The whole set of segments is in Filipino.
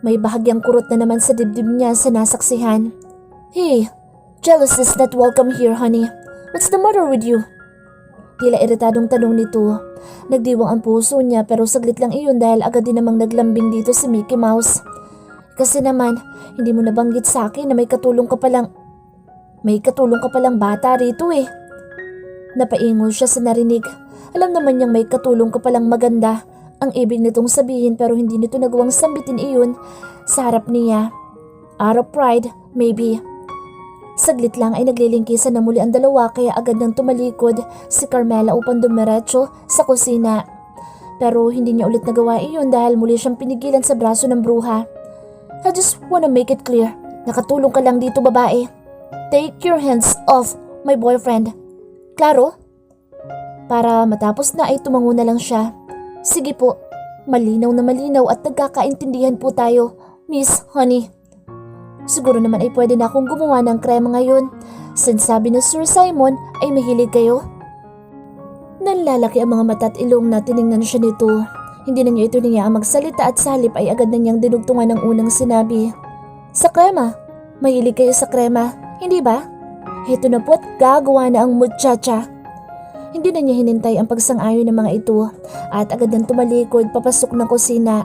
May bahagyang kurot na naman sa dibdib niya sa nasaksihan. Hey, jealous is not welcome here, honey. What's the matter with you? Tila iritadong tanong nito. Nagdiwang ang puso niya pero saglit lang iyon dahil agad din namang naglambing dito si Mickey Mouse. Kasi naman, hindi mo nabanggit sa akin na may katulong ka palang bata rito eh. Napaingon siya sa narinig. Alam naman niyang may katulong ka palang maganda ang ibig nitong sabihin pero hindi nito nagawang sambitin iyon sa harap niya. Out of pride, maybe. Saglit lang ay naglilingkisan na muli ang dalawa kaya agad nang tumalikod si Carmela upang dumiretso sa kusina. Pero hindi niya ulit nagawa iyon dahil muli siyang pinigilan sa braso ng bruha. I just wanna make it clear, nakatulong ka lang dito babae. Take your hands off my boyfriend. Klaro? Para matapos na ay tumango na lang siya. Sige po, malinaw na malinaw at nagkakaintindihan po tayo, Miss Honey. Siguro naman ay pwede na akong gumawa ng krema ngayon since sabi ni Sir Simon ay mahilig kayo. Nanlalaki ang mga mata at ilong na tiningnan siya nito. Hindi na niya ito niya ang magsalita at sa halip ay agad na niyang dinugtungan ng unang sinabi. Sa krema? Mahilig kayo sa krema, hindi ba? Heto na po at gagawa na ang muchacha. Hindi na niya hinintay ang pagsang-ayon ng mga ito at agad nang tumalikod papasok ng kusina.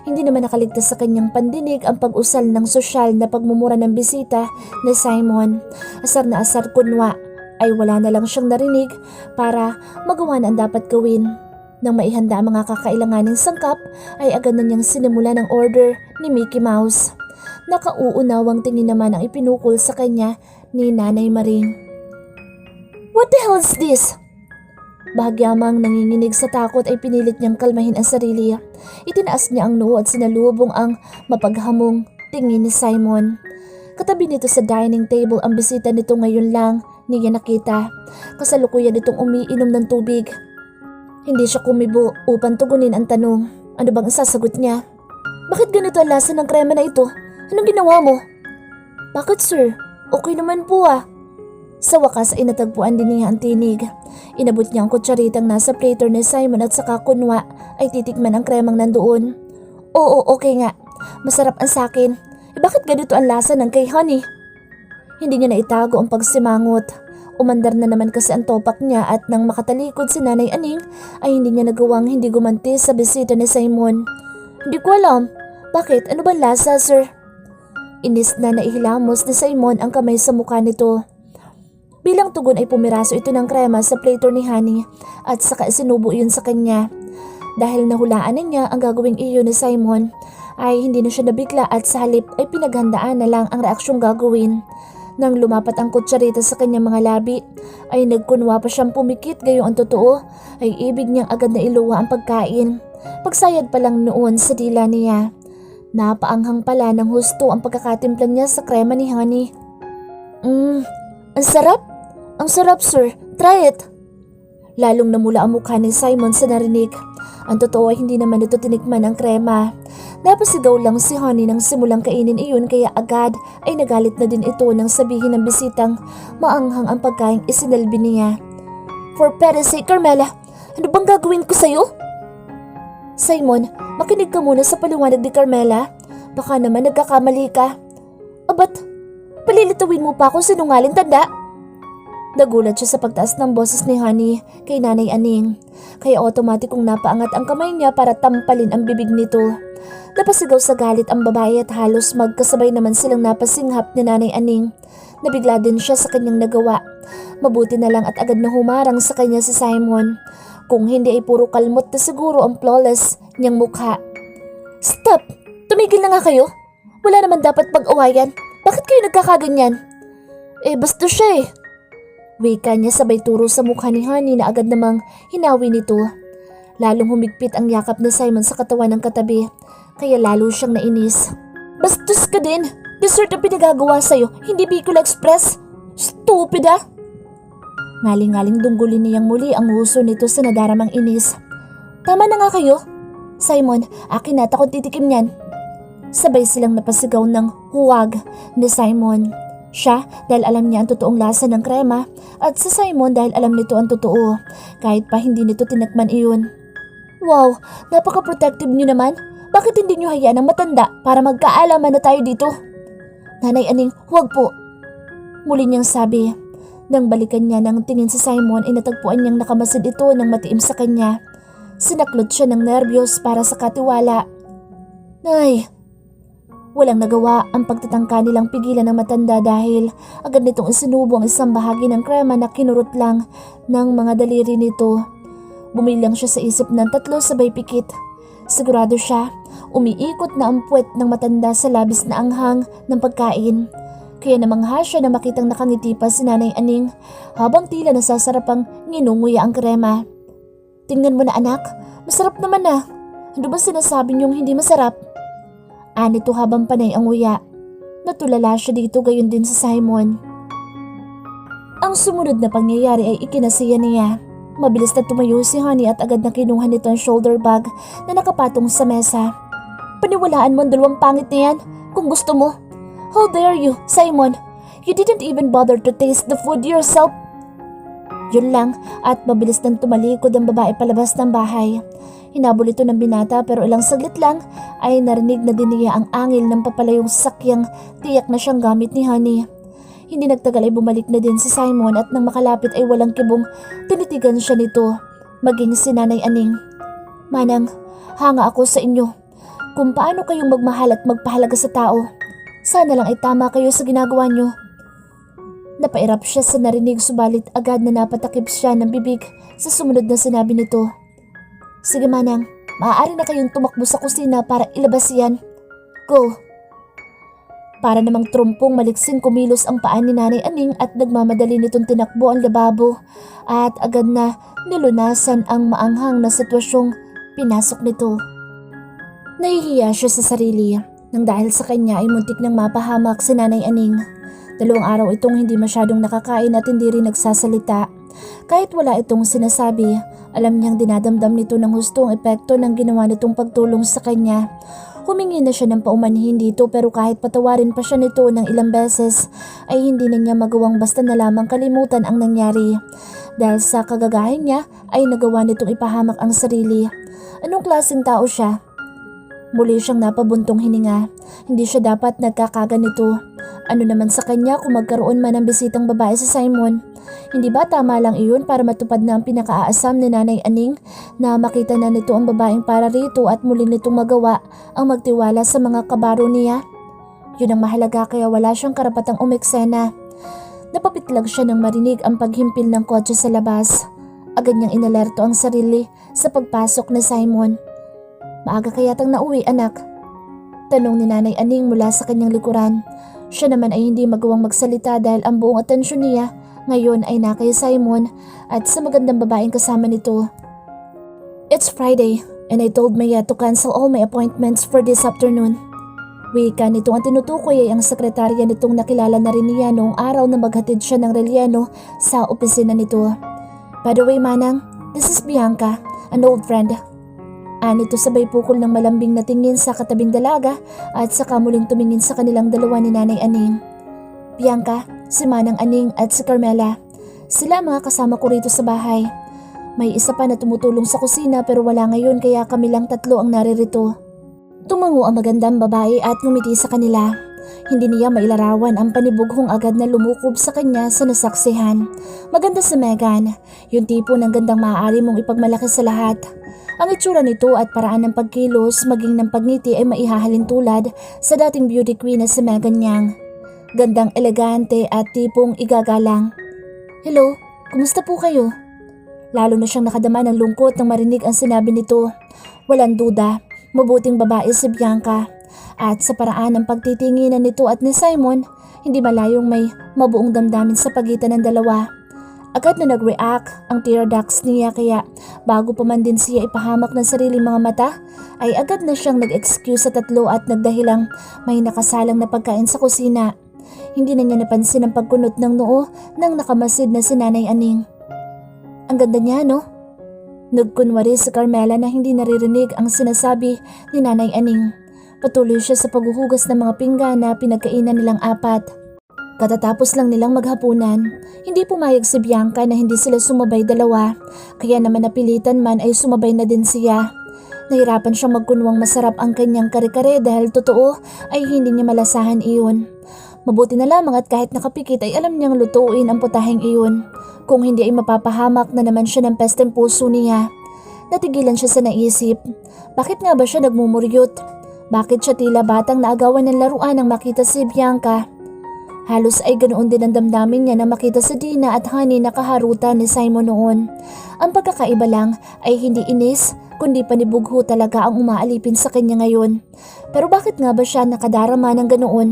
Hindi naman nakaligtas sa kanyang pandinig ang pag-usal ng sosyal na pagmumura ng bisita ni Simon. Asar na asar kunwa ay wala na lang siyang narinig para magawa na ang dapat gawin. Nang maihanda ang mga kakailanganing sangkap ay agad na niyang sinimula ng order ni Mickey Mouse. Nakauunawang tingin naman ang ipinukol sa kanya ni Nanay Maring. What the hell is this? Bahagyamang nanginginig sa takot ay pinilit niyang kalmahin ang sarili. Itinaas niya ang noo at sinalubong ang mapaghamong tingin ni Simon. Katabi nito sa dining table ang bisita nito ngayon lang niya nakita. Kasalukuyan nitong umiinom ng tubig. Hindi siya kumibo upang tugunin ang tanong. Ano bang isasagot niya? Bakit ganito ang lasa ng krema na ito? Anong ginawa mo? Bakit sir? Okay naman po ah. Sa wakas ay natagpuan din niya ang tinig. Inabot niya ang kutsaritang nasa plater ni Simon at saka kunwa ay titikman ang kremang nandoon. Oo, okay nga. Masarap ang sakin. Bakit ganito ang lasa ng kay Honey? Hindi niya naitago ang pagsimangot. Umandar na naman kasi ang topak niya at nang makatalikod si Nanay Aning ay hindi niya nagawang hindi gumanti sa bisita ni Simon. Hindi ko alam. Bakit? Ano ba lasa, sir? Inis na naihilamos ni Simon ang kamay sa mukha nito. Bilang tugon ay pumiraso ito ng krema sa plater ni Honey at saka sinubo iyon sa kanya. Dahil nahulaan na niya ang gagawing iyon ni Simon ay hindi na siya nabigla at sa halip ay pinaghandaan na lang ang reaksyong gagawin. Nang lumapat ang kutsarita sa kanyang mga labi ay nagkunwa pa siyang pumikit gayong ang totoo ay ibig niyang agad na iluwa ang pagkain. Pagsayad pa lang noon sa dila niya. Napaanghang pala ng husto ang pagkakatimplan niya sa krema ni Honey. Ang sarap! Ang sarap, sir. Try it. Lalong namula ang mukha ni Simon sa narinig. Ang totoo ay hindi naman ito tinikman ng krema. Napasigaw lang si Honey nang simulang kainin iyon kaya agad ay nagalit na din ito nang sabihin ng bisitang maanghang ang pagkaing isinalbi niya. For Pete's sake, Carmela, ano bang gagawin ko sa'yo? Simon, makinig ka muna sa paliwanag ni Carmela. Baka naman nagkakamali ka. Abat, palilitawin mo pa ako sinungaling tanda? Nagulat siya sa pagtaas ng boses ni Honey kay Nanay Aning. Kaya otomatikong napaangat ang kamay niya para tampalin ang bibig nito. Napasigaw sa galit ang babae at halos magkasabay naman silang napasinghap ni Nanay Aning. Nabigla din siya sa kanyang nagawa. Mabuti na lang at agad na humarang sa kanya si Simon. Kung hindi ay puro kalmot na siguro ang flawless niyang mukha. Stop! Tumigil na nga kayo. Wala naman dapat pag-awayan. Bakit kayo nagkakaganyan? Basta siya eh. Wika niya sabay turo sa mukha ni Honey na agad namang hinawi nito. Lalong humigpit ang yakap ni Simon sa katawan ng katabi, kaya lalo siyang nainis. Bastos ka din! Dessert ang pinagagawa sa'yo, hindi Bicol Express! Stupid ah! Ngaling-ngaling dunggulin niyang muli ang huso nito sa nadaramang inis. Tama na nga kayo! Simon, akin na at akong titikim niyan. Sabay silang napasigaw ng huwag ni Simon. Siya dahil alam niya ang totoong lasa ng krema at si Simon dahil alam nito ang totoo kahit pa hindi nito tinakman iyon. Wow, napaka-protective niyo naman. Bakit hindi niyo hayaan ang matanda para magkaalaman na tayo dito? Nanay Aning, huwag po. Muli niyang sabi. Nang balikan niya ng tingin sa Simon ay natagpuan niyang nakamasid ito ng matiim sa kanya. Sinaklot siya ng nerbiyos para sa katiwala. Nay! Walang nagawa ang pagtatangka nilang pigilan ng matanda dahil agad nitong isinubo ang isang bahagi ng krema na kinurot lang ng mga daliri nito. Bumilang siya sa isip ng 3 sabay pikit. Sigurado siya, umiikot na ang puwet ng matanda sa labis na anghang ng pagkain. Kaya namangha siya na makitang nakangiti pa si Nanay Aning habang tila nasasarapang nginunguya ang krema. Tingnan mo na anak, masarap naman ah. Ano ba sinasabi niyong hindi masarap? Anito habang panay ang nguya. Natulala siya dito gayon din sa Simon. Ang sumunod na pangyayari ay ikinasiya niya. Mabilis na tumayo si Honey at agad na kinuha nito ang shoulder bag na nakapatong sa mesa. Paniwalaan mo ang 2 pangit na yan kung gusto mo. How dare you, Simon? You didn't even bother to taste the food yourself. Yun lang at mabilis nang tumalikod ang babae palabas ng bahay. Hinabol ito ng binata pero ilang saglit lang ay narinig na din niya ang angil ng papalayong sakyang tiyak na siyang gamit ni Honey. Hindi nagtagal ay bumalik na din si Simon at nang makalapit ay walang kibong tinitigan siya nito, maging si Nanay Aning. Manang, hanga ako sa inyo. Kung paano kayong magmahal at magpahalaga sa tao. Sana lang ay tama kayo sa ginagawa nyo. Napairap siya sa narinig subalit agad na napatakip siya ng bibig sa sumunod na sinabi nito. Sige Manang, maaari na kayong tumakbo sa kusina para ilabas yan. Go! Para namang trumpong maliksing kumilos ang paan ni Nanay Aning at nagmamadali nitong tinakbo ang lababo at agad na nilunasan ang maanghang na sitwasyong pinasok nito. Nahihiya siya sa sarili nang dahil sa kanya ay muntik nang mapahamak si Nanay Aning. 2 araw itong hindi masyadong nakakain at hindi rin nagsasalita. Kahit wala itong sinasabi, alam niyang dinadamdam nito ng husto ang epekto ng ginawa nitong pagtulong sa kanya. Humingi na siya ng paumanhin dito pero kahit patawarin pa siya nito ng ilang beses ay hindi na niya magawang basta na lamang kalimutan ang nangyari. Dahil sa kagagahin niya ay nagawa nitong ipahamak ang sarili. Anong klaseng tao siya? Muli siyang napabuntong hininga. Hindi siya dapat nagkakaganito. Ano naman sa kanya kung magkaroon man ng bisitang babae sa Simon? Hindi ba tama lang iyon para matupad na ang pinakaaasam ni Nanay Aning na makita na nito ang babaeng para rito at muli nitong magawa ang magtiwala sa mga kabaro niya? Yun ang mahalaga kaya wala siyang karapatang umeksena. Napapitlag siya nang marinig ang paghimpil ng kotse sa labas. Agad niyang inalerto ang sarili sa pagpasok ni Simon. Maaga kayatang nauwi anak? Tanong ni Nanay Aning mula sa kanyang likuran. Siya naman ay hindi magawang magsalita dahil ang buong atensyon niya ngayon ay na kay Simon at sa magandang babaeng kasama nito. It's Friday and I told Maya to cancel all my appointments for this afternoon. Wika nitong ang tinutukoy ay ang sekretarya nitong nakilala na rin niya noong araw na maghatid siya ng relyeno sa opisina nito. By the way Manang, this is Bianca, an old friend. Anito sabay pukol ng malambing na tingin sa katabing dalaga at saka muling tumingin sa kanilang dalawa ni Nanay Aning. Bianca, si Manang Aning at si Carmela. Sila mga kasama ko rito sa bahay. May isa pa na tumutulong sa kusina pero wala ngayon kaya kami lang 3 ang naririto. Tumango ang magandang babae at ngumiti sa kanila. Hindi niya mailarawan ang panibughong agad na lumukob sa kanya sa nasaksihan. Maganda si Megan, yung tipo ng gandang maaari mong ipagmalaki sa lahat. Ang itsura nito at paraan ng pagkilos maging ng pagngiti ay maihahalin tulad sa dating beauty queen na si Megan Yang. Gandang elegante at tipong igagalang. Hello, kumusta po kayo? Lalo na siyang nakadama ng lungkot nang marinig ang sinabi nito. Walang duda, mabuting babae si Bianca. At sa paraan ng pagtitinginan nito at ni Simon, hindi malayong may mabuong damdamin sa pagitan ng dalawa. Agad na nag-react ang tear ducts niya kaya bago pa man din siya ipahamak ng sariling mga mata, ay agad na siyang nag-excuse sa 3 at nagdahilang may nakasalang na pagkain sa kusina. Hindi na niya napansin ang pagkunot ng noo ng nakamasid na si Nanay Aning. Ang ganda niya, no? Nagkunwari si Carmela na hindi naririnig ang sinasabi ni Nanay Aning. Patuloy siya sa paghuhugas ng mga pinggan na pinagkainan nilang 4. Katatapos lang nilang maghapunan, hindi pumayag si Bianca na hindi sila sumabay 2, kaya naman napilitan man ay sumabay na din siya. Nahirapan siyang magkunwang masarap ang kanyang kare-kare dahil totoo ay hindi niya malasahan iyon. Mabuti na lamang at kahit nakapikit ay alam niyang lutuin ang putaheng iyon. Kung hindi ay mapapahamak na naman siya ng pesteng puso niya. Natigilan siya sa naisip. Bakit nga ba siya nagmumuryot? Bakit siya tila batang naagawan ng laruan nang makita si Bianca? Halos ay ganoon din ang damdamin niya na makita si Dina at Honey na kaharutan ni Simon noon. Ang pagkakaiba lang ay hindi inis kundi panibugho talaga ang umaalipin sa kanya ngayon. Pero bakit nga ba siya nakadarama ng ganoon?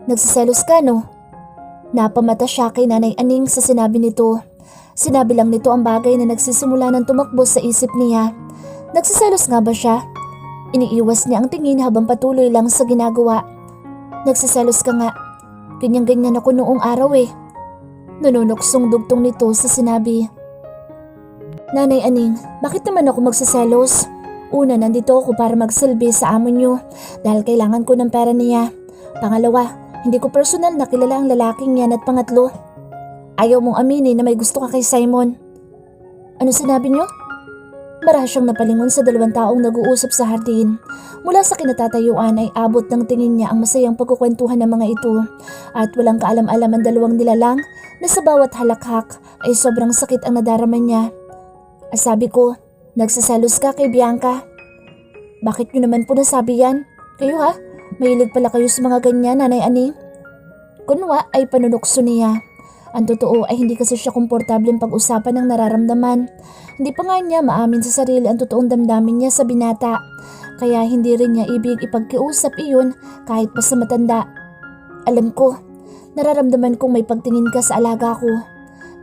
Nagsiselos ka no? Napamata siya kay Nanay Aning sa sinabi nito. Sinabi lang nito ang bagay na nagsisimula ng tumakbo sa isip niya. Nagsiselos nga ba siya? Iniiwas niya ang tingin habang patuloy lang sa ginagawa. Nagsiselos ka nga. Ganyan-ganyan ako noong araw eh. Nanunuksong dugtong nito sa sinabi. Nanay Aning, bakit naman ako magsiselos? Una, nandito ako para magsilbi sa amo niyo dahil kailangan ko ng pera niya. Pangalawa, hindi ko personal na kilala ang lalaking yan at pangatlo, ayaw mong aminin na may gusto ka kay Simon. Ano sinabi niyo? Maraha siyang napalingon sa dalawang taong nag-uusap sa hardin. Mula sa kinatatayuan ay abot ng tingin niya ang masayang pagkukwentuhan ng mga ito at walang kaalam-alam ang dalawang nilalang na sa bawat halakhak ay sobrang sakit ang nadarama niya. Sabi ko, nagsaselos ka kay Bianca. Bakit niyo naman po nasabi yan? Kayo ha? Mahilig pala kayo sa mga ganyan, Nanay Aning? Kunwa ay panunukso niya. Ang totoo ay hindi kasi siya komportableng pag-usapan ng nararamdaman. Hindi pa nga niya maamin sa sarili ang totoong damdamin niya sa binata. Kaya hindi rin niya ibig ipagkiusap iyon kahit pa sa matanda. Alam ko, nararamdaman kong may pagtingin ka sa alaga ko.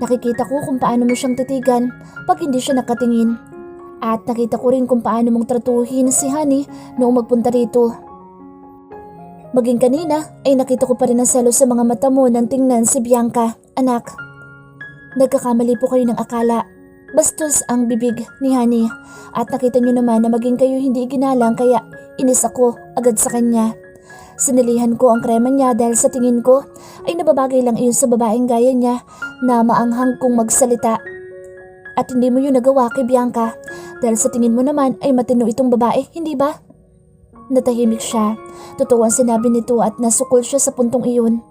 Nakikita ko kung paano mo siyang titigan pag hindi siya nakatingin. At nakita ko rin kung paano mong tratuhin si Honey noong magpunta rito. Maging kanina ay nakita ko pa rin ang selos sa mga mata mo nang tingnan si Bianca. Anak, nagkakamali po kayo ng akala. Bastos ang bibig ni Honey at nakita niyo naman na maging kayo hindi ginalang kaya inis ako agad sa kanya. Sinilihan ko ang krema niya dahil sa tingin ko ay nababagay lang iyon sa babaeng gaya niya na maanghang kong magsalita. At hindi mo yun nagawa kay Bianca dahil sa tingin mo naman ay matino itong babae, hindi ba? Natahimik siya. Totoo ang sinabi nito at nasukol siya sa puntong iyon.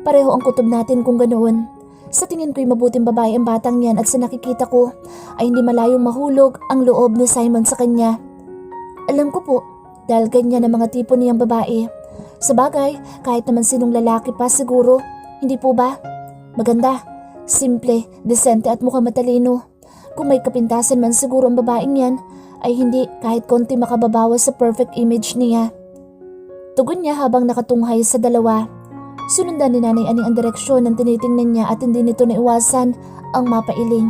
Pareho ang kutob natin kung ganoon. Sa tingin ko'y mabuting babae ang batang yan at sa nakikita ko ay hindi malayong mahulog ang loob ni Simon sa kanya. Alam ko po, dahil ganyan ang mga tipo niyang babae. Sa bagay, kahit naman sinong lalaki pa siguro, hindi po ba? Maganda, simple, desente at mukhang matalino. Kung may kapintasan man siguro ang babaeng yan, ay hindi kahit konti makababawas sa perfect image niya. Tugon niya habang nakatunghay sa dalawa. Sunundan ni Nanay Aning ang direksyon ng tinitingnan niya at hindi nito naiwasan ang mapailing.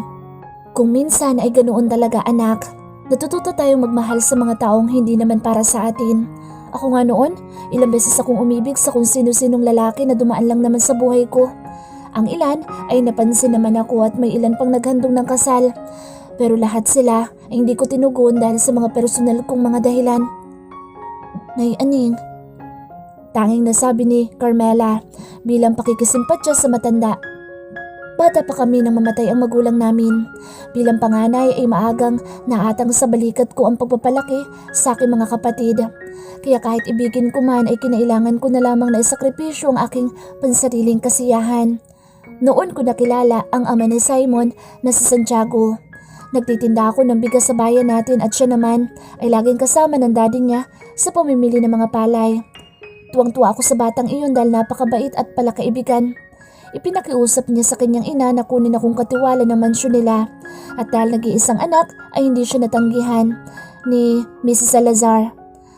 Kung minsan ay ganoon talaga anak, natututo tayong magmahal sa mga taong hindi naman para sa atin. Ako nga noon, ilang beses akong umibig sa kung sino-sinong lalaki na dumaan lang naman sa buhay ko. Ang ilan ay napansin naman ako at may ilan pang naghandong ng kasal. Pero lahat sila ay hindi ko tinugon dahil sa mga personal kong mga dahilan. Nay Aning, tanging nasabi ni Carmela bilang pakikisimpatya sa matanda. Bata pa kami nang mamatay ang magulang namin. Bilang panganay ay maagang naatang sa balikat ko ang pagpapalaki sa aking mga kapatid. Kaya kahit ibigin ko man ay kinailangan ko na lamang na isakripisyo ang aking pansariling kasiyahan. Noon ko nakilala ang ama ni Simon na si Santiago. Nagtitinda ako ng bigas sa bayan natin at siya naman ay laging kasama ng daddy niya sa pamimili ng mga palay. Tuwang-tuwa ako sa batang iyon dahil napakabait at palakaibigan. Ipinakiusap niya sa kanyang ina na kunin akong katiwala ng mansyon nila at dahil nag-iisang anak ay hindi siya natanggihan ni Mrs. Salazar.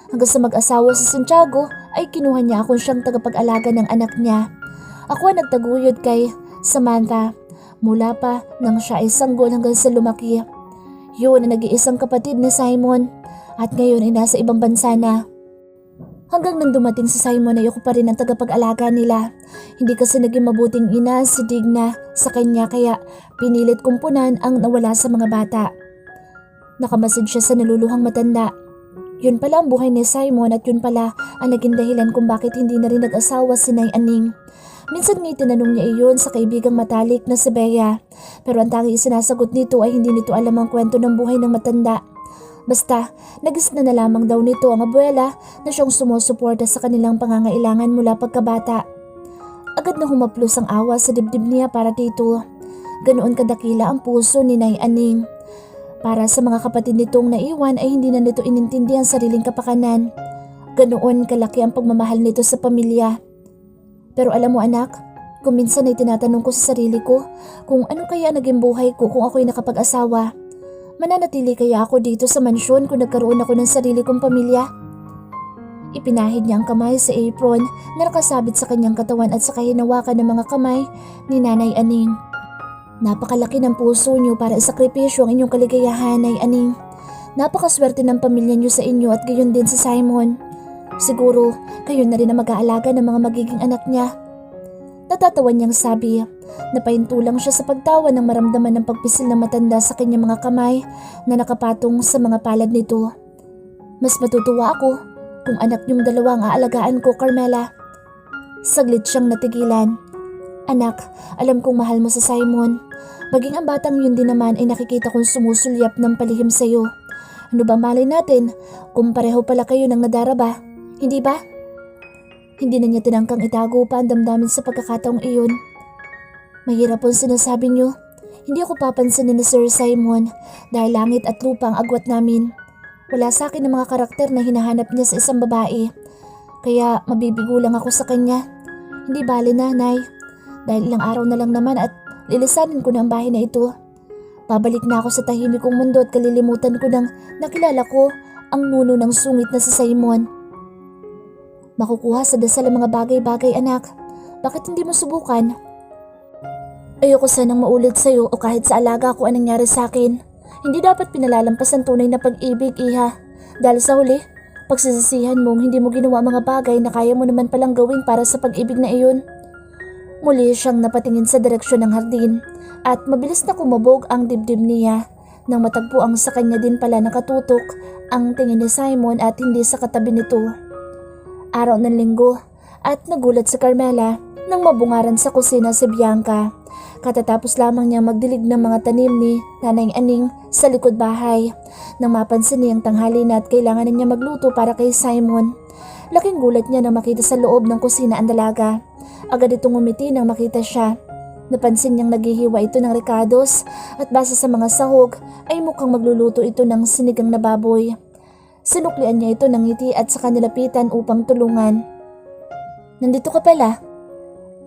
Hanggang sa mag-asawa si Santiago ay kinuha niya akong siyang tagapag-alaga ng anak niya. Ako ang nagtaguyod kay Samantha mula pa nang siya ay sanggol hanggang sa lumaki. Yun ang nag-iisang kapatid ni Simon at ngayon ay nasa ibang bansa na. Hanggang nang dumating si Simon ay ako pa rin ang tagapag-alaga nila. Hindi kasi naging mabuting ina si Digna sa kanya kaya pinilit kumpunan ang nawala sa mga bata. Nakamasid siya sa naluluhang matanda. Yun pala ang buhay ni Simon at yun pala ang naging dahilan kung bakit hindi na rin nag-asawa si Nay Aning. Minsan nga tinanong niya iyon sa kaibigang matalik na si Bea pero ang tanging sinasagot nito ay hindi nito alam ang kwento ng buhay ng matanda. Basta, nagisna na lamang daw nito ang abuela na siyang sumusuporta sa kanilang pangangailangan mula pagkabata. Agad na humaplos ang awa sa dibdib niya para dito. Ganoon kadakila ang puso ni Nay Aning. Para sa mga kapatid nitong naiwan ay hindi na nito inintindi ang sariling kapakanan. Ganoon kalaki ang pagmamahal nito sa pamilya. Pero alam mo anak, kung minsan ay tinatanong ko sa sarili ko kung ano kaya naging buhay ko kung ako'y nakapag-asawa. Mananatili kaya ako dito sa mansyon kung nagkaroon ako ng sarili kong pamilya? Ipinahid niya ang kamay sa apron na nakasabit sa kanyang katawan at saka hinawakan ng mga kamay ni Nanay Aning. Napakalaki ng puso niyo para isakripisyo ang inyong kaligayahan, Nay Aning. Napakaswerte ng pamilya niyo sa inyo at gayon din sa Simon. Siguro kayo na rin ang mag-aalaga ng mga magiging anak niya. Natatawan niyang sabi. Napahintulang siya sa pagtawa nang maramdaman ng pagpisil ng matanda sa kanyang mga kamay na nakapatong sa mga palad nito. Mas matutuwa ako kung anak niyong dalawa ang aalagaan ko, Carmela. Saglit siyang natigilan. Anak, alam kong mahal mo sa Simon. Maging ang batang yun din naman ay nakikita kong sumusulyap ng palihim sa'yo. Ano ba malay natin kung pareho pala kayo ng nadaraba? Hindi ba? Hindi na niya tinangkang itago pa ang damdamin sa pagkakataong iyon. Mahirap pong sinasabi niyo. Hindi ako papansinin ni Sir Simon dahil langit at lupa ang agwat namin. Wala sa akin ang mga karakter na hinahanap niya sa isang babae. Kaya mabibigo lang ako sa kanya. Hindi bale na, Nay. Dahil ilang araw na lang naman at lilisanin ko na ang bahay na ito. Babalik na ako sa tahimik kong mundo at kalilimutan ko nang nakilala ko ang nuno ng sungit na si Simon. Makukuha sa dasal ang mga bagay-bagay, anak. Bakit hindi mo subukan? Ayoko sanang maulit sa'yo o kahit sa alaga ko anong nangyari sa akin. Hindi dapat pinalalampas ang tunay na pag-ibig, Iha. Dahil sa huli, pagsisisihan mong hindi mo ginawa mga bagay na kaya mo naman palang gawin para sa pag-ibig na iyon. Muli siyang napatingin sa direksyon ng hardin at mabilis na kumabog ang dibdib niya nang matagpo ang sa kanya din pala nakatutok ang tingin ni Simon at hindi sa katabi nito. Araw ng linggo at nagulat si Carmela nang mabungaran sa kusina si Bianca. Katatapos lamang niya magdilig ng mga tanim ni Nanay Aning sa likod bahay nang mapansin niyang tanghali na at kailangan niya magluto para kay Simon. Laking gulat niya nang makita sa loob ng kusina ang dalaga. Agad itong umiti nang makita siya. Napansin niyang naghihiwa ito ng ricados at base sa mga sahog ay mukhang magluluto ito ng sinigang na baboy. Sinuklian niya ito ng ngiti at saka nilapitan upang tulungan. Nandito ka pala?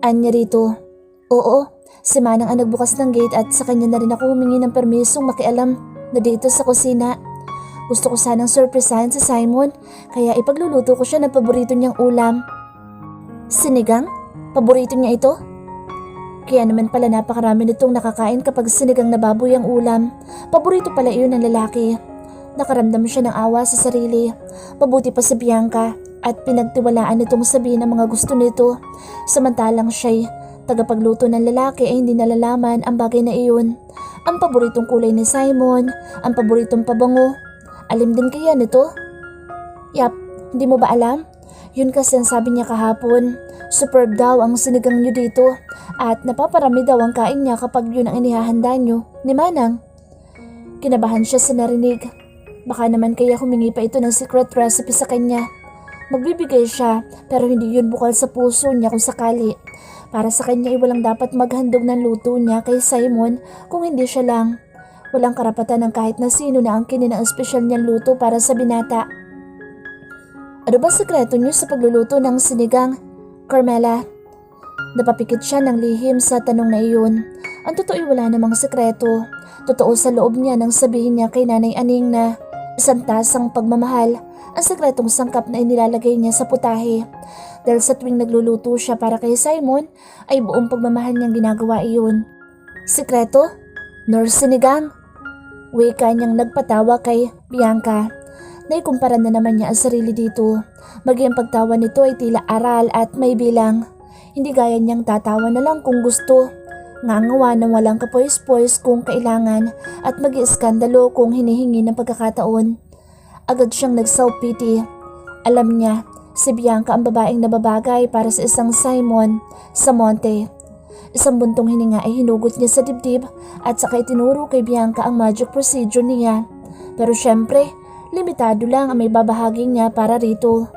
Anya rito. Oo, si Manang ang nagbukas ng gate at sa kanya na rin ako humingi ng permisong makialam na dito sa kusina. Gusto ko sanang surprisahan si Simon kaya ipagluluto ko siya ng paborito niyang ulam. Sinigang? Paborito niya ito? Kaya naman pala napakarami nitong nakakain kapag sinigang na baboy ang ulam. Paborito pala iyon ng lalaki. Nakaramdam siya ng awa sa sarili. Mabuti pa si Bianca at pinagtiwalaan nitong sabihin ang mga gusto nito. Samantalang siya'y tagapagluto ng lalaki ay hindi nalalaman ang bagay na iyon. Ang paboritong kulay ni Simon, ang paboritong pabango. Alim din kaya nito? Yap, hindi mo ba alam? Yun kasi ang sabi niya kahapon. Superb daw ang sinigang niyo dito at napaparami daw ang kain niya kapag yun ang inihahanda niyo ni Manang. Kinabahan siya sa narinig. Baka naman kaya humingi pa ito ng secret recipe sa kanya. Magbibigay siya pero hindi yun bukal sa puso niya kung sakali. Para sa kanya ay walang dapat maghandog ng luto niya kay Simon kung hindi siya lang. Walang karapatan ng kahit na sino na angkinin ang espesyal niyang luto para sa binata. Ano ba sekreto niyo sa pagluluto ng sinigang, Carmela? Napapikit siya ng lihim sa tanong na iyon. Ang totoo ay wala namang sekreto. Totoo sa loob niya nang sabihin niya kay Nanay Aning na isang tasang pagmamahal ang sekretong sangkap na inilalagay niya sa putahe. Dahil sa tuwing nagluluto siya para kay Simon ay buong pagmamahal niyang ginagawa iyon. Sekreto? Nor sinigang? Wika niyang nagpatawa kay Bianca. Naikumpara na naman niya ang sarili dito. Maging ang pagtawa nito ay tila aral at may bilang. Hindi gaya niyang tatawa na lang kung gusto. Ngangawa ng walang kapoys-poys kung kailangan at mag-iiskandalo kung hinihingi ng pagkakataon. Agad siyang nag-self-pity. Alam niya, si Bianca ang babaeng nababagay para sa isang Simon sa Monte. Isang buntong hininga ay hinugot niya sa dibdib at saka itinuro kay Bianca ang magic procedure niya. Pero syempre, Limitado lang ang may babahagi niya para rito.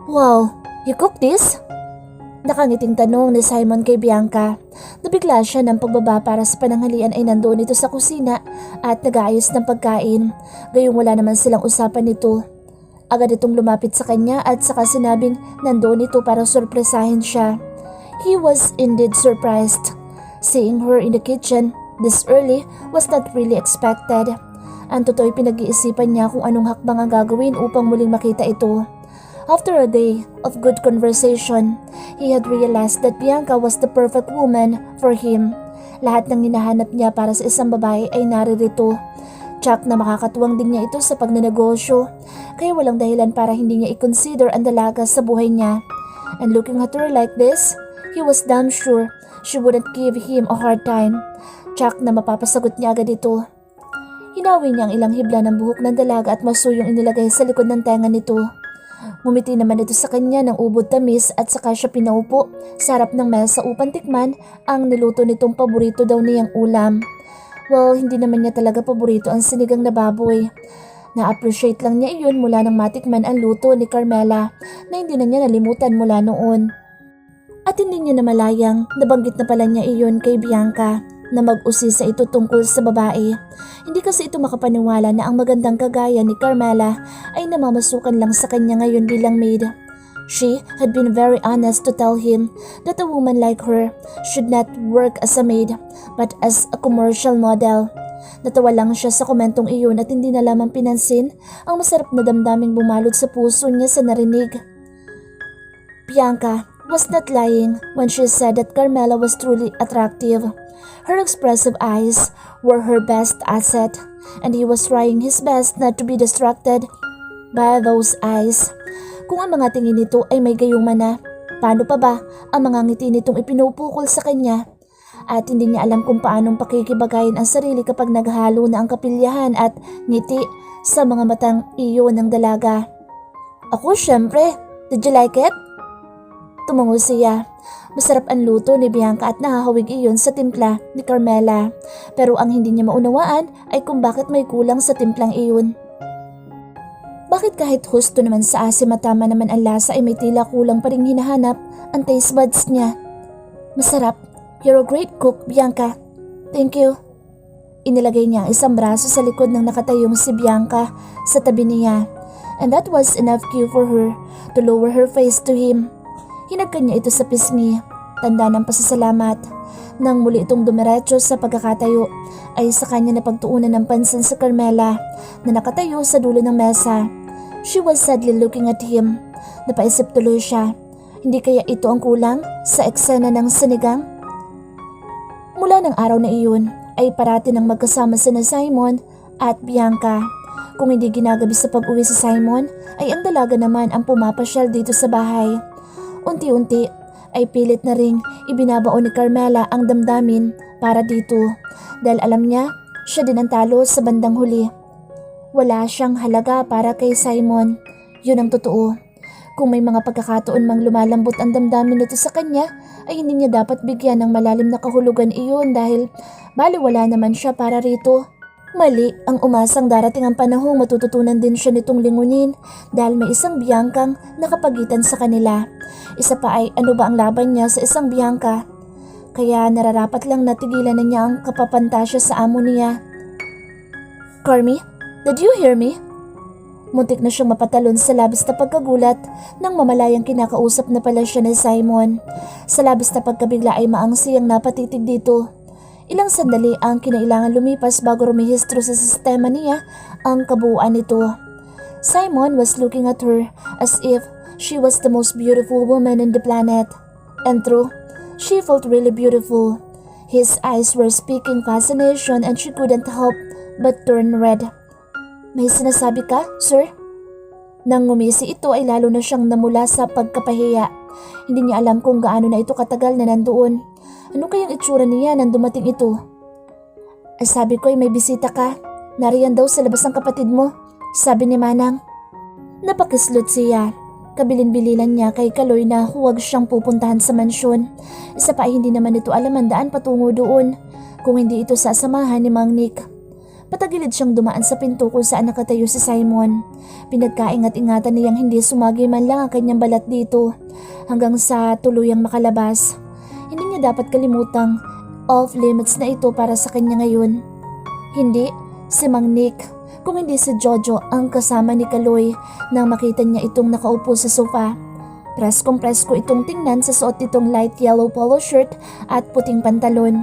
Wow, you cook this? Nakangiting tanong ni Simon kay Bianca. Nabigla siya ng pagbaba para sa pananghalian ay nandoon ito sa kusina at nag-aayos ng pagkain. Gayong wala naman silang usapan nito. Agad itong lumapit sa kanya at saka sinabing nandoon ito para sorpresahin siya. He was indeed surprised. Seeing her in the kitchen this early was not really expected. Ang totoo'y pinag-iisipan niya kung anong hakbang ang gagawin upang muling makita ito. After a day of good conversation, he had realized that Bianca was the perfect woman for him. Lahat ng hinahanap niya para sa isang babae ay naririto. Tsak na makakatuwang din niya ito sa pagnanegosyo, kaya walang dahilan para hindi niya i-consider ang dalaga sa buhay niya. And looking at her like this, he was damn sure she wouldn't give him a hard time. Tsak na mapapasagot niya agad ito. Hinawi niya ang ilang hibla ng buhok ng dalaga at masuyong inilagay sa likod ng tenga nito. Ngumiti naman ito sa kanya ng ubod tamis at saka siya pinaupo sa harap ng mesa upang tikman ang niluto nitong paborito daw niyang ulam. Well, hindi naman niya talaga paborito ang sinigang na baboy. Na-appreciate lang niya iyon mula nang matikman ang luto ni Carmela na hindi na niya nalimutan mula noon. At hindi niya namalayang nabanggit na pala niya iyon kay Bianca na mag-usisa ito tungkol sa babae. Hindi kasi ito makapaniwala na ang magandang kagaya ni Carmela ay namamasukan lang sa kanya ngayon bilang maid. She had been very honest to tell him that a woman like her should not work as a maid but as a commercial model. Natawa lang siya sa komentong iyon at hindi na lamang pinansin ang masarap na damdaming bumalot sa puso niya sa narinig. Bianca was not lying when she said that Carmela was truly attractive. Her expressive eyes were her best asset, and he was trying his best not to be distracted by those eyes. Kung ang mga tingin nito ay may gayuma na, paano pa ba ang mga ngiti nitong ipinupukol sa kanya? At hindi niya alam kung paanong pakikibagayin ang sarili kapag naghalo na ang kapilyahan at ngiti sa mga matang iyon ng dalaga. Ako syempre, did you like it? Tumango siya. Masarap ang luto ni Bianca at nahahawig iyon sa timpla ni Carmela. Pero ang hindi niya maunawaan ay kung bakit may kulang sa timplang iyon. Bakit kahit husto naman sa asim at tama naman ang lasa ay may tila kulang pa ring hinahanap ang taste buds niya. Masarap. You're a great cook, Bianca. Thank you. Inilagay niya ang isang braso sa likod ng nakatayong si Bianca sa tabi niya. And that was enough cue for her to lower her face to him. Hinagkan niya ito sa pisngi, tanda ng pasasalamat. Nang muli itong dumiretso sa pagkakatayo, ay sa kanya napagtuunan ng pansin sa Carmela na nakatayo sa dulo ng mesa. She was sadly looking at him. Napaisip tuloy siya, hindi kaya ito ang kulang sa eksena ng sinigang? Mula ng araw na iyon, ay parati nang magkasama sina Simon at Bianca. Kung hindi ginagabi sa pag-uwi si Simon, ay ang dalaga naman ang pumapasyal dito sa bahay. Unti-unti ay pilit na ring ibinabaon ni Carmela ang damdamin para dito dahil alam niya siya din ang talo sa bandang huli. Wala siyang halaga para kay Simon, yun ang totoo. Kung may mga pagkakataon mang lumalambot ang damdamin nito sa kanya ay hindi niya dapat bigyan ng malalim na kahulugan iyon dahil baliwala naman siya para rito. Mali ang umasang darating ang panahong matututunan din siya nitong lingunin dahil may isang Biancang nakapagitan sa kanila. Isa pa ay ano ba ang laban niya sa isang Bianca? Kaya nararapat lang natigilan na niya ang kapapantasya sa amo niya. Carmi, did you hear me? Muntik na siyang mapatalon sa labis na pagkagulat nang mamalayang kinakausap na pala siya ni Simon. Sa labis na pagkabigla ay maangsi ang napatitig dito. Ilang sandali ang kinailangan lumipas bago rumehistro sa sistema niya ang kabuuan nito. Simon was looking at her as if she was the most beautiful woman in the planet. And true, she felt really beautiful. His eyes were speaking fascination and she couldn't help but turn red. May sinasabi ka, sir? Nang ngumisi ito ay lalo na siyang namula sa pagkapahiya. Hindi niya alam kung gaano na ito katagal na nandoon. Ano kayang itsura niya nang dumating ito? Ay sabi ko ay may bisita ka. Nariyan daw sa labas ang kapatid mo, sabi ni Manang. Napakislot siya. Kabilin-bililan niya kay Kaloy na huwag siyang pupuntahan sa mansyon. Isa pa ay hindi naman ito alam ang daan patungo doon kung hindi ito sasamahan ni Mang Nick. Patagilid siyang dumaan sa pinto kung saan nakatayo si Simon. Pinagkaingat-ingatan niyang hindi sumagi man lang ang kanyang balat dito hanggang sa tuluyang makalabas. Hindi niya dapat kalimutang off limits na ito para sa kanya ngayon. Hindi si Mang Nick, kung hindi si Jojo ang kasama ni Kaloy nang makita niya itong nakaupo sa sofa. Preskong presko itong tingnan sa suot nitong light yellow polo shirt at puting pantalon.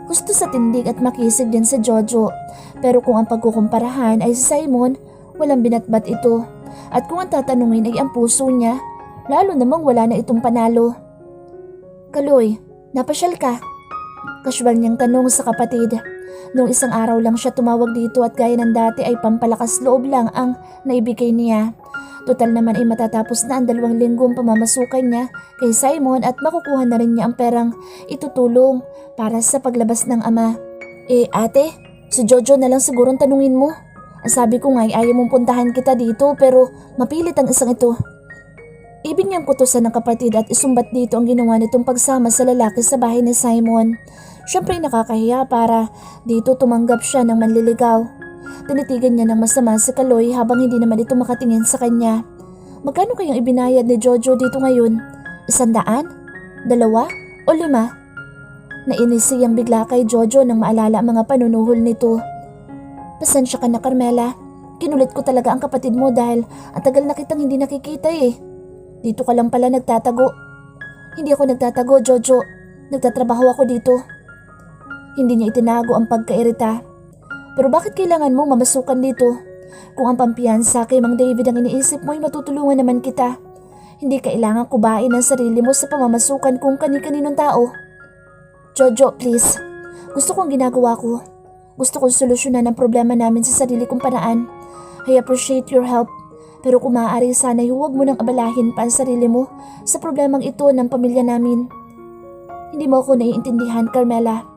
Gusto sa tindig at makisig din si Jojo, pero kung ang pagkukumparahan ay si Simon, walang binatbat ito. At kung ang tatanungin ay ang puso niya, lalo namang wala na itong panalo. Kaloy, napasyal ka? Casual niyang tanong sa kapatid. Noong isang araw lang siya tumawag dito at gaya ng dati ay pampalakas loob lang ang naibigay niya. Total naman ay matatapos na ang 2 linggong pamamasukan niya kay Simon at makukuha na rin niya ang perang itutulong para sa paglabas ng ama. Ate, si Jojo na lang sigurong tanungin mo. Ang sabi ko nga ay ayaw mong puntahan kita dito pero mapilit ang isang ito. Ibig niyang kutusan ng kapatid at isumbat dito ang ginawa nitong pagsama sa lalaki sa bahay ni Simon. Siyempre nakakahiya para dito tumanggap siya ng manliligaw. Tinitigan niya ng masama si Kaloy habang hindi naman ito makatingin sa kanya. Magkano kayang ibinayad ni Jojo dito ngayon? 100? 2? O 5? Nainis siyang bigla kay Jojo nang maalala ang mga panunuhol nito. Pasensya ka na, Carmela. Kinulit ko talaga ang kapatid mo dahil ang tagal na kitang hindi nakikita eh. Dito ka lang pala nagtatago. Hindi ako nagtatago, Jojo. Nagtatrabaho ako dito. Hindi niya itinago ang pagkairita. Pero bakit kailangan mo mamasukan dito? Kung ang pampiyansa kay Mang David ang iniisip mo ay matutulungan naman kita. Hindi kailangan kubain ang sarili mo sa pamamasukan kung kani-kaninong tao. Jojo, please. Gusto kong ginagawa ko. Gusto kong solusyonan ang problema namin sa sarili kong paraan. I appreciate your help. Pero kung maaari sana'y huwag mo nang abalahin pa ang sarili mo sa problemang ito ng pamilya namin. Hindi mo ako naiintindihan, Carmela.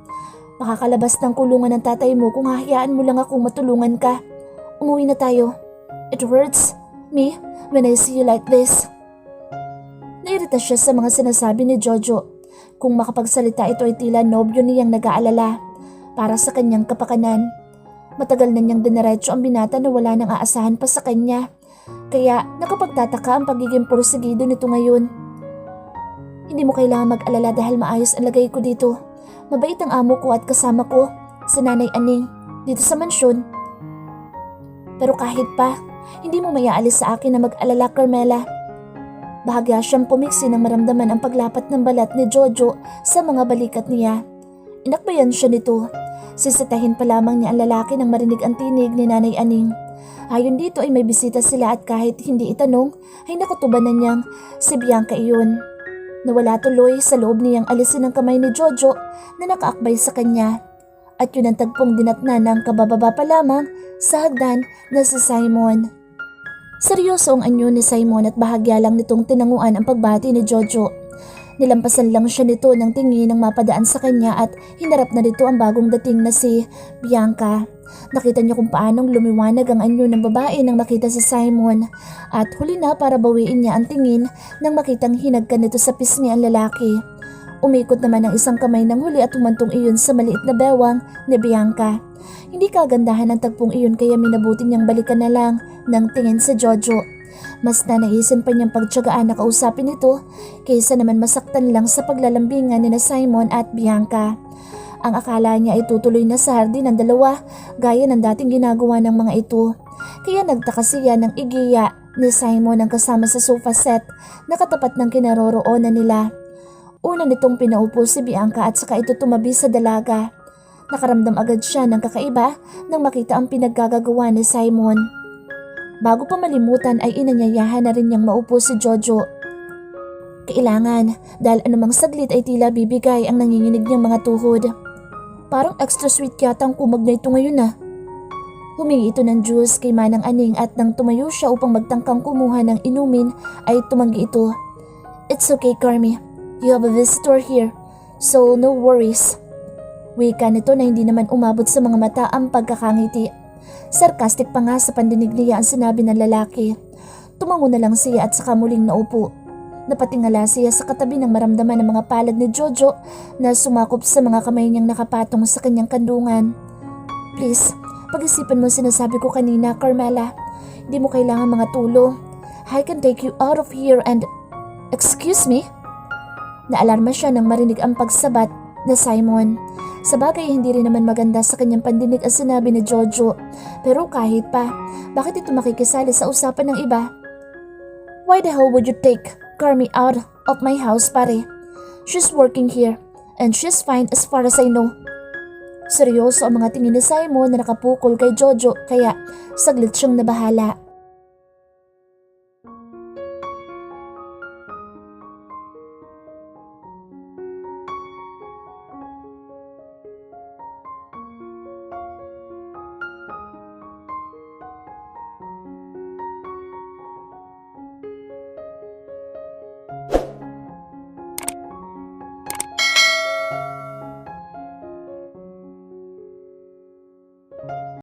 Makakalabas ng kulungan ng tatay mo kung hahayaan mo lang akong matulungan ka. Umuwi na tayo. It hurts me when I see you like this. Nairita siya sa mga sinasabi ni Jojo. Kung makapagsalita ito ay tila nobyo niyang nag-aalala para sa kanyang kapakanan. Matagal na niyang diniretso ang binata na wala nang aasahan pa sa kanya. Kaya nakapagtataka ang pagiging porsigido nito ngayon. Hindi mo kailangan mag-alala dahil maayos ang lagay ko dito. Mabait ang amo ko at kasama ko, si Nanay Aning, dito sa mansyon. Pero kahit pa, hindi mo mayaalis sa akin na mag-alala, Carmela. Bahagya siyang pumiksi nang maramdaman ang paglapat ng balat ni Jojo sa mga balikat niya. Inakbayan siya nito. Sisitahin pa lamang niya ang lalaki nang marinig ang tinig ni Nanay Aning. Ayon dito ay may bisita sila at kahit hindi itanong ay nakutuban na niyang si Bianca iyon. Nawala tuloy sa loob niyang alisin ang kamay ni Jojo na nakaakbay sa kanya. At yun ang tagpong dinatna ng kabababa pa lamang sa hagdan na si Simon. Seryoso ang anyo ni Simon at bahagya lang nitong tinanguan ang pagbati ni Jojo. Nilampasan lang siya nito ng tingin nang mapadaan sa kanya at hinarap na nito ang bagong dating na si Bianca. Nakita niya kung paanong lumiwanag ang anyo ng babae nang makita si Simon at huli na para bawiin niya ang tingin nang makitang hinagkan nito sa pisngi ang lalaki. Umikot naman ang isang kamay ng huli at humantong iyon sa maliit na bewang ni Bianca. Hindi kagandahan ang tagpong iyon kaya minabuti niyang balikan na lang ng tingin sa Jojo. Mas nanaisin pa niyang pagtiyagaan na kausapin ito kaysa naman masaktan lang sa paglalambingan ni na Simon at Bianca. Ang akala niya ay tutuloy na sa hardin ng dalawa gaya ng dating ginagawa ng mga ito. Kaya nagtaka siya ng igiya ni Simon ang kasama sa sofa set na katapat ng kinaroroonan nila. Una nitong pinaupo si Bianca at saka ito tumabi sa dalaga. Nakaramdam agad siya ng kakaiba nang makita ang pinaggagawa ni Simon. Bago pa malimutan ay inanyayahan na rin niyang maupo si Jojo. Kailangan dahil anumang saglit ay tila bibigay ang nanginginig niyang mga tuhod. Parang extra sweet yata ang kumag na ito ngayon ah. Humingi ito ng juice kay Manang Aning at nang tumayo siya upang magtangkang kumuha ng inumin ay tumanggi ito. It's okay, Carmi. You have a visitor here, so no worries. Wika nito na hindi naman umabot sa mga mata ang pagkakangiti. Sarcastic pa nga sa pandinig niya ang sinabi ng lalaki. Tumango na lang siya at saka muling naupo. Napatingala siya sa katabi ng maramdaman ng mga palad ni Jojo na sumakop sa mga kamay niyang nakapatong sa kanyang kandungan. Please, Pag-isipan mo sinasabi ko kanina, Carmela. Hindi mo kailangan mga tulong. I can take you out of here and... Excuse me? Naalarma siya nang marinig ang pagsabat na Simon. Sa bagay, hindi rin naman maganda sa kanyang pandinig ang sinabi ni Jojo. Pero kahit pa, bakit ito makikisali sa usapan ng iba? Why the hell would you take Carmi out of my house, pare? She's working here and she's fine as far as I know. Seryoso ang mga tingin ni Simon na nakapukol kay Jojo kaya saglit siyang nabahala.